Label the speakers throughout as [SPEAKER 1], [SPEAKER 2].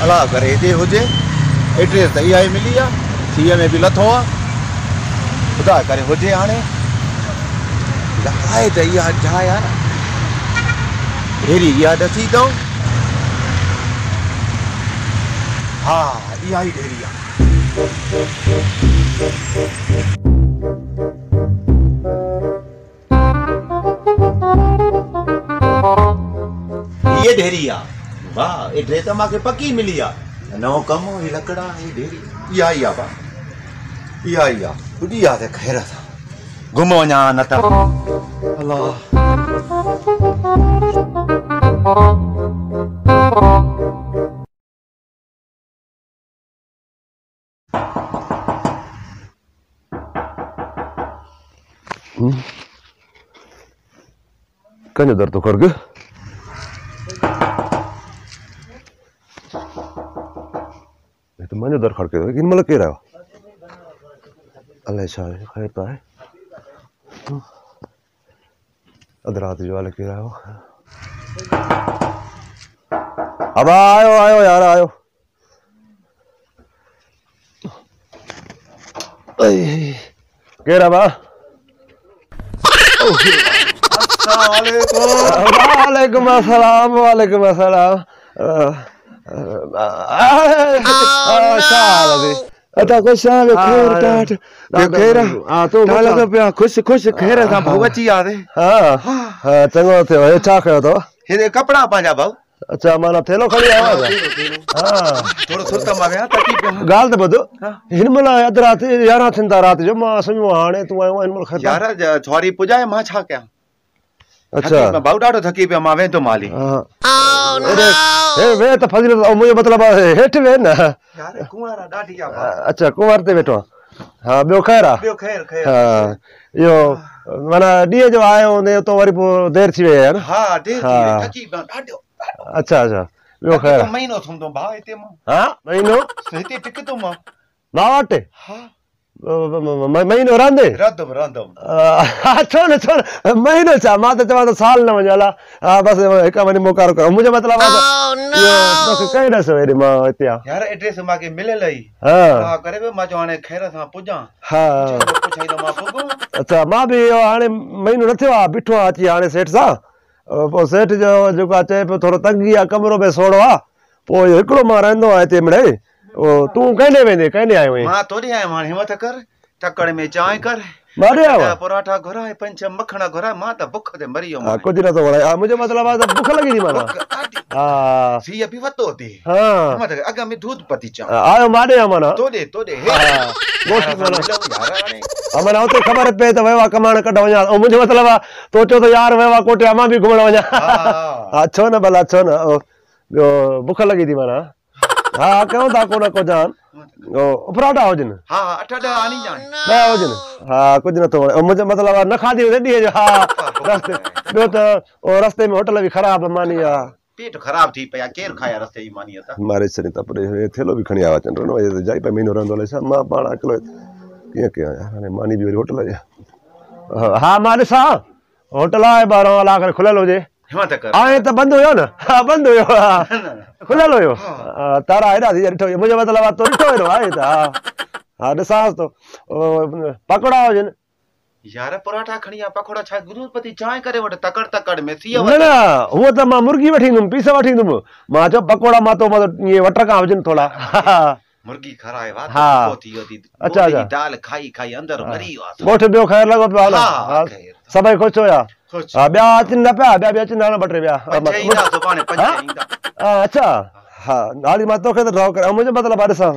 [SPEAKER 1] अला करे हिते हुजे एड्रेस त इहा ई मिली आहे सीए में बि लथो आहे ख़ुदा करे हुजे हाणे आहे त इहा जाइ आहे न अहिड़ी इहा ॾसी अथऊं हा इहा ई ढेरी आहे ये ढेरी आ वाह एड्रेस त मूंखे पकी मिली आहे नओं कमु ही लकड़ा ही ढेरी इहा ई आहे भाउ इहा ई आहे पुॼी आहे त ख़ैर सां घुम वञा न त अलाह कंहिंजो दर थो खड़ग मुंहिंजो दर खड़के थो हिन महिल केरु आयो अलाए छा ख़ैर त आहे अधु राति जो हाल केरु आयो अब आयो आयो यार आयो केरु आहे भाउ वालेकुम अस्सलाम वालेकुम अस्सलाम अच्छा कुछ खैर काट खैर तो लॻो पिया ख़ुशि ख़ुशि खैर सां भाउ अची वियासीं हा हा चङो थियो हे छा कयो अथव हेॾे कपिड़ा पंहिंजा भाउ अच्छा माना थेलो खणी आयो हा थोरो सुर्त मां विया तकी पियो ॻाल्हि त ॿुधो हिन महिल अधु राति 11 थियनि था राति जो मां सुम्हियो हाणे तूं आयो हिन महिल यार सॉरी पुॼाए मां छा कयां अच्छा भाउ ॾाढो थकी पियो मां वेंदो माली वे त फज़ीलत मुंहिंजो मतिलबु हेठि वे न यार कुंवार ॾाढी आहे अच्छा कुंवार ते वेठो हा ॿियो ख़ैर आहे ॿियो ख़ैर हा इहो माना ॾींहं जो आयो हूंदे तो वरी पोइ देरि थी वई आहे न हा देरि थी वई थकी पियो ॾाढो अच्छा अच्छा ॿियो ख़ैर महीनो थींदो भाउ हिते मां हा महीनो हिते टिकतो मां वटि हा महीनो रहंदे छो न महीनो छा मां त चवां थो साल न वञा अला हा बसि हिकु वञी मोकारो कयो मुंहिंजो मतिलबु आहे कई न सवेरे मां हिते यार एड्रेस मूंखे मिलियल ई हा करे पियो मां चयो हाणे ख़ैर सां पुॼां हा अच्छा मां बि हाणे महीनो न थियो आहे बीठो आहे अची हाणे सेठ सां पोइ सेठ जो जेको आहे चए पियो थोरो तंगी आहे कमिरो बि सोड़ो आहे पोइ हिकिड़ो मां रहंदो आहियां हिते मिड़े तूं कॾहिं वेंदे कॾहिं आयो मां तोॾे आयो हाणे हिमत कर तकड़ में चांहि कर पराठा घुराए 5-6 मखण घुराए मां त बुख ते मरी वियो कुझु नथो वणे मुंहिंजो मतिलबु आहे त बुख लॻी थी माना हा सीउ बि वतो थी हा अॻ में दूध पती चां आयो मां ॾे माना तोॾे माना उते ख़बर पए त वयो आहे कमाइण कढ वञा मुंहिंजो मतिलबु आहे तो चओ त यार वयो आहे कोटिया मां बि घुमण वञा हा छो न भला छो न ॿियो बुख लॻी थी माना हा कयूं था को न को जान पराठा हुजनि हा 8-10 आनी जान 10 हुजनि हा कुझु नथो वणे मुंहिंजो मतिलबु आहे न खाधी हुजे ॾींहं जो हा रस्ते ॿियो त रस्ते में होटल बि ख़राब मानी आहे पेट ख़राब थी पिया केरु खाया रस्ते जी मानी त मारे छॾी त पर थेलो बि खणी आया अचनि जाई पे महीनो रहंदो हले छा मां पाण अकेलो कीअं कयां यार हाणे मानी बि वरी होटल हा मां ॾिसां होटल आहे 12 कलाक खुलियल हुजे हाणे त बंदि हुयो न हा बंदि हुयो खुलियल हुयो तारा हेॾा थी ॾिठो मुंहिंजो मतिलबु आहे तो ॾिठो हेॾो आहे त हा ॾिसांसि थो पकोड़ा हुजनि यार पराठा खणी आ पकोड़ा छा दूध पती चांहि करे वठ तकड़ में सीउ न न हूअ त मां मुर्गी वठी ईंदुमि पीस वठी ईंदुमि मां चयो पकोड़ा मां तो ईअं वटरका हुजनि थोरा मुर्गी खराए वा हा अच्छा अच्छा दाल खाई अंदर मरी वियो आहे ॻोठ ॿियो ख़ैर लॻो पियो हा सभई ख़ुशि हुया हा ॿिया अचनि न पिया ॿिया अचंदा न ॿ टे ॿिया अच्छा हा हाली मां तोखे त ड्रॉप करियां मुंहिंजो मतिलबु आहे ॾिसां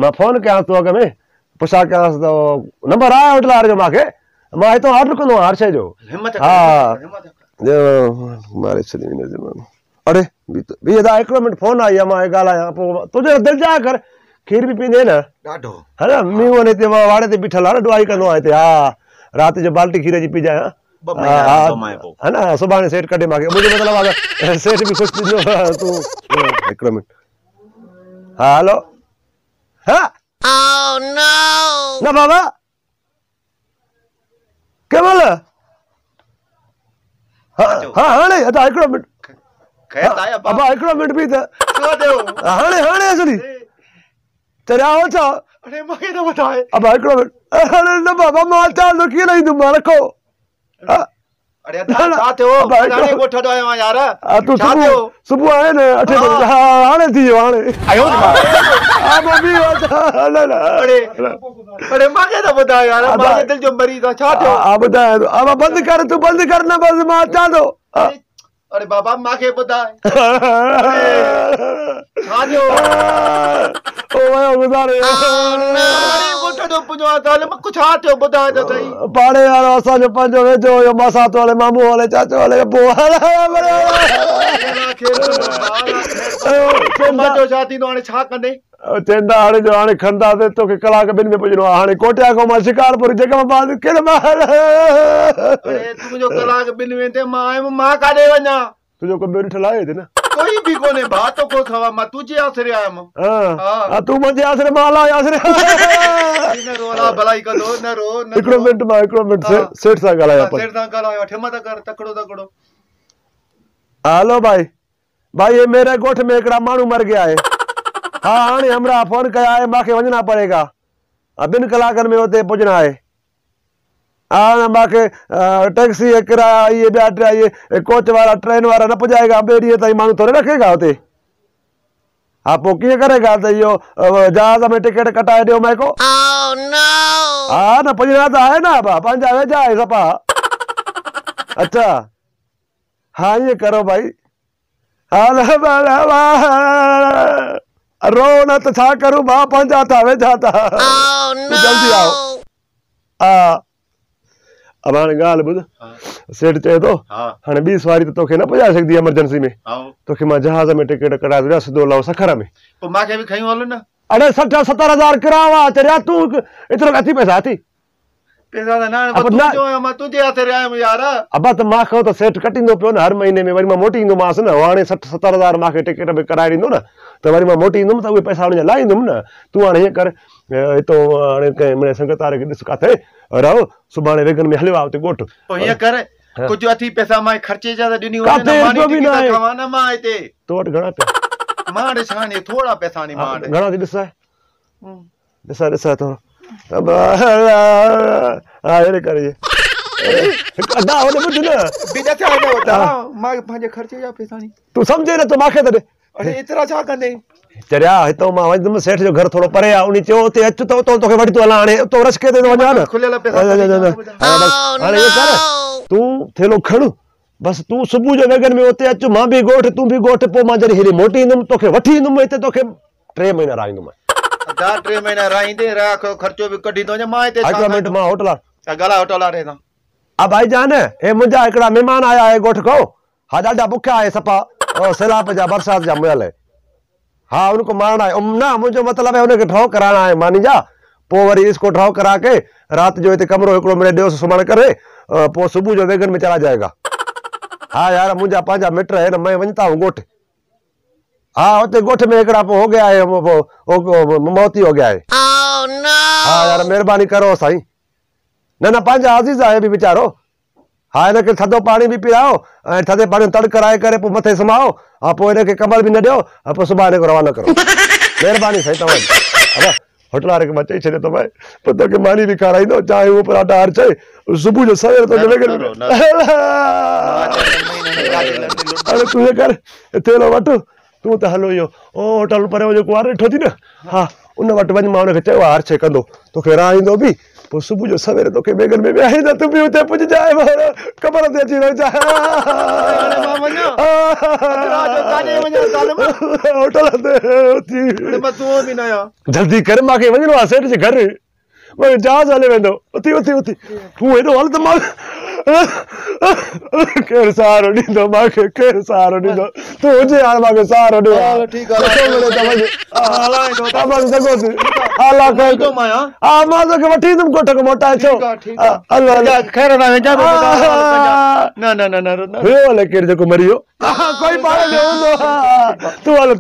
[SPEAKER 1] मां फोन कयांसि तो अॻ में पुछा कयांसि त नंबर आहे होटल वारे जो मूंखे मां हितां ऑर्डर कंदो आहियां हर शइ जो हा मारे छॾी अरे बीह दा हिकिड़ो मिंट फोन आई आहे मां ॻाल्हायां पोइ तुंहिंजो दिलि जाए कर खीर बि पींदे न ॾाढो हा न मींहुं हिते वाड़े ते बीठल आहे न डुआई कंदो आहियां हिते हा राति जो बाल्टी खीर जी पीजां है न सुभाणे सेठ कढे मूंखे मुंहिंजो मतिलबु आहे सेठ बि ख़ुशि थींदो तूं हिकिड़ो मिंट हा हलो हा न बाबा कंहिं महिल हा हाणे हिकिड़ो मिंट
[SPEAKER 2] खैर आया
[SPEAKER 1] अब एकड़ो मिनट भी था
[SPEAKER 2] छा देओ
[SPEAKER 1] हाणे असली तेरा हो छा
[SPEAKER 2] अरे मूंखे न ॿुधाए
[SPEAKER 1] अब एकड़ो मिनट अरे न बाबा मां चाल तो कीअं ईंदुमि मां रखो
[SPEAKER 2] अरे छा थियो हाणे ॻोठ ॾो आयो आहियां यार
[SPEAKER 1] तूं
[SPEAKER 2] छा थियो
[SPEAKER 1] सुबुह आहे न 8 बजे हाणे थी वियो हाणे
[SPEAKER 2] आयो
[SPEAKER 1] हा मम्मी न
[SPEAKER 2] अरे मूंखे न ॿुधाए यार मां दिलि जो मरीज़ आहियां छा थियो
[SPEAKER 1] हा ॿुधाए अब बंदि कर तूं बंदि कर न बस मां अचां थो
[SPEAKER 2] अरे बाबा मूंखे ॿुधाए छा थियो
[SPEAKER 1] ओ वयो गुज़ारे
[SPEAKER 2] ॻोठ ॾो पुॼो आहे त हल छा थियो ॿुधाए त सही
[SPEAKER 1] पाड़े वारो असांजो पंहिंजो वेझो हुयो मासात वाले मामू वाले चाचो वाले पोइ
[SPEAKER 2] छा थींदो हाणे छा कंदे
[SPEAKER 1] चवंदा हाणे जो हाणे खणंदासीं तोखे कलाक ॿिनि में पुॼणो आहे हाणे कोटिया खां मां शिकारपुर जेका मां कहिड़े
[SPEAKER 2] अरे तुंहिंजो कलाक ॿिनि में ते मां आयुमि मां काॾे वञा
[SPEAKER 1] तुंहिंजो कमु ॿियो ठलाए थी न
[SPEAKER 2] कोई भी कोने बात तो को खवा मैं तुझे आसरे आया मैं
[SPEAKER 1] हां तू मुझे आसरे माला आसरे
[SPEAKER 2] न रोला भलाई कर दो न रो न
[SPEAKER 1] एकड़ो मिनट से सेठ सा गलाया पर
[SPEAKER 2] सेठ सा गलाया ठेमत कर तकड़ो
[SPEAKER 1] हेलो भाई ये मेरे गोठ में एकड़ा मानू मर गया है हां हाने हमरा फोन कया है माके वजना पड़ेगा बिन कलाकन में होते पहुंचना है हाँ माके टैक्सी किराया ये बैटरी ये कोच वाला ट्रेन वाला न पुजाएगा बेड़िए ताई मानू थोड़े रखेगा होते हाँ पो किए करेगा तो यो जहाज में टिकट कटाए दियो मैं को हाँ ना पुजना तो है ना बा पंजा वेजा है सपा अच्छा हाँ ये करो भाई रो न तो छा करूं बा पंजा था वेजा था जल्दी आओ हाँ अब हाणे ॻाल्हि ॿुध सेठ चए थो हाणे ॿी सवारी त तोखे न पुॼाए सघंदी एमरजेंसी में तोखे मां जहाज में टिकट कढाए थो ॾियां सिधो लहो सखर में
[SPEAKER 2] पोइ मूंखे बि खयूं हलो न
[SPEAKER 1] अरे 60-70 किरायो आहे चरिया तूं एतिरो अथी पैसा अथी
[SPEAKER 2] पैसा त न मां तुंहिंजे हथ आयुमि यार
[SPEAKER 1] अबा त मां खां त सेठ कटींदो पियो न हर महीने में वरी मां मोटी ईंदोमांसि न हाणे 60-70 मूंखे टिकट में कराए ॾींदो न त वरी मां मोटी ईंदुमि त उहे पैसा हुनजा लाहींदुमि न तूं हाणे हीअं कर हितो हाणे कंहिं मिड़े संगत वारे खे ॾिस किथे रहो सुभाणे वेगन में हलियो आहे उते ॻोठ
[SPEAKER 2] पोइ हीअं कर कुझु अथी पैसा मां ख़र्चे जा त ॾिनी न मां हिते
[SPEAKER 1] तो वटि घणा पिया
[SPEAKER 2] मां ॾिस हाणे थोरा पैसा नी मां
[SPEAKER 1] घणा थी ॾिसां थोरो हाँ ये करिए अदा होने बुझ न
[SPEAKER 2] बिना चाहे न होता मां पंहिंजे ख़र्चे जा पैसा नी
[SPEAKER 1] तू समझे न तो मांखे त
[SPEAKER 2] अरे एतिरा छा कंदे
[SPEAKER 1] चरिया हितो मां वञदुमि सेठ जो घर थोरो परे आहे उनी चयो उते अच त उतो तोखे वठी थो हलां हाणे उतो रस्के ते वञा न
[SPEAKER 2] खुलियल पैसा
[SPEAKER 1] हाणे ये कर तूं थेलो खण बस तूं सुबुह जो वेगन में उते अच मां बि ॻोठ तूं बि ॻोठ पोइ मां जॾहिं हेॾे मोटी ईंदुमि तोखे वठी ईंदुमि हिते तोखे 3 महीना राईंदुमि
[SPEAKER 2] 3 महीना राईंदे राखो ख़र्चो बि कढी थो मां हिते
[SPEAKER 1] हिकु मिंट मां होटल
[SPEAKER 2] गला होटल वारे सां
[SPEAKER 1] आ भाईजान हे मुंहिंजा हिकिड़ा महिमान आया आहे ॻोठ खां हा ॾाढा बुखिया आहे सफ़ा सैलाब जा बरसात जा मुयल है हाँ उनको मारना है ना मुझे मतलब है उन्हें ठो कराना है मानी जा पो वरी इसको ठो करा के रात जो इते कमरो एकड़ो मिले दियो सुमण करे पो सुबह जो वेगन में चला जाएगा हाँ यार मुझा पांजा मिट है ना मैं वंजता हूँ गोठ हाँ उते गोठ में एकड़ा पो हो गया है मौती हो गया है हाँ यार मेहरबानी करो साईं ना पांजा अजीजा है भी बेचारो हाँ इनके थधो पानी भी पियाओ थधे पानी तड़ कराए करे पो मथे समाओ हाँ पो इनके कमर भी न दियो पो सुभाणे को रवाना करो मेहरबानी साईं तव्हां अब होटल वारे के मां चई छॾियो त भाई पो तोखे मानी भी खाराईंदो चाहे वो पराठा हर चई सुबह जो सवेर तो लगे अरे तू कर तेलो वठ तू त हलो यो ओ होटल पर जो कुआर ठो थी न हाँ उन वट वञ मां उनखे चयो हर शइ कंदो तोखे राईंदो बि पो सुबह जो सवेरे तोखे बेगन में वियाही त तू भी उते पुज जाए कमर ते अची रह जा होटल ते जल्दी कर मांखे वञणो आहे सेठ जे घर मैं जहाज हले वेंदो उती तूं हेॾो हल त मां केरु सहारो ॾींदो मांखे केरु सहारो ॾींदो तूं हुजे हाणे मांखे सहारो ॾियो ठीकु हा मां तोखे वठी ईंदुमि कोठ खां मोटाए छो न केरु जेको मरी वियो कोई पाण तूं हल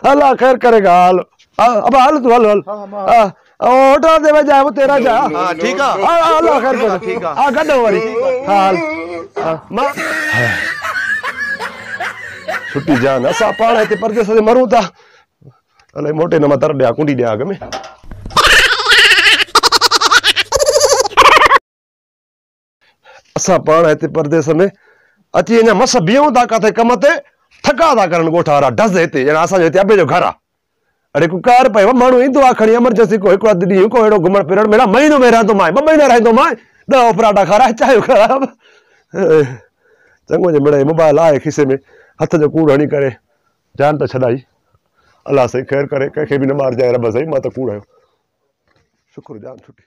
[SPEAKER 1] हल ख़ैर करेगा हल अब हल तूं हल होटल ते वञा तेरा जा
[SPEAKER 2] हां ठीक है
[SPEAKER 1] अल्लाह खैर करे ठीक है हां गड्डो वरी हां मां छुट्टी जान असां पाण हिते परदेस ते मरूं था अलाए मोटे न मां तर ॾियां कुंडी ॾियां अॻ में असां पाण हिते परदेस में अची अञा मस बीहूं था किथे कम ते थका था करनि ॻोठ वारा डज़ हिते ॼणा असांजो हिते अबे जो घर आहे अड़े को कार पए माण्हू ईंदो आहे खणी एमरजेंसी को हिकिड़ो अधु ॾींहुं को अहिड़ो घुमण फिरण मेरा महीनो में रहंदो मां 2 महीना रहंदो मां 10 पराठा खाराए चांहियूं ख़राब चङो जे मिड़े मोबाइल आहे खीसे में हथ जो कूड़ हणी करे जान त छॾाई अलाह सही ख़ैर करे कंहिंखे बि न मारिजाए रब सही मां त कूड़ आहियो शुक्र जान छुटी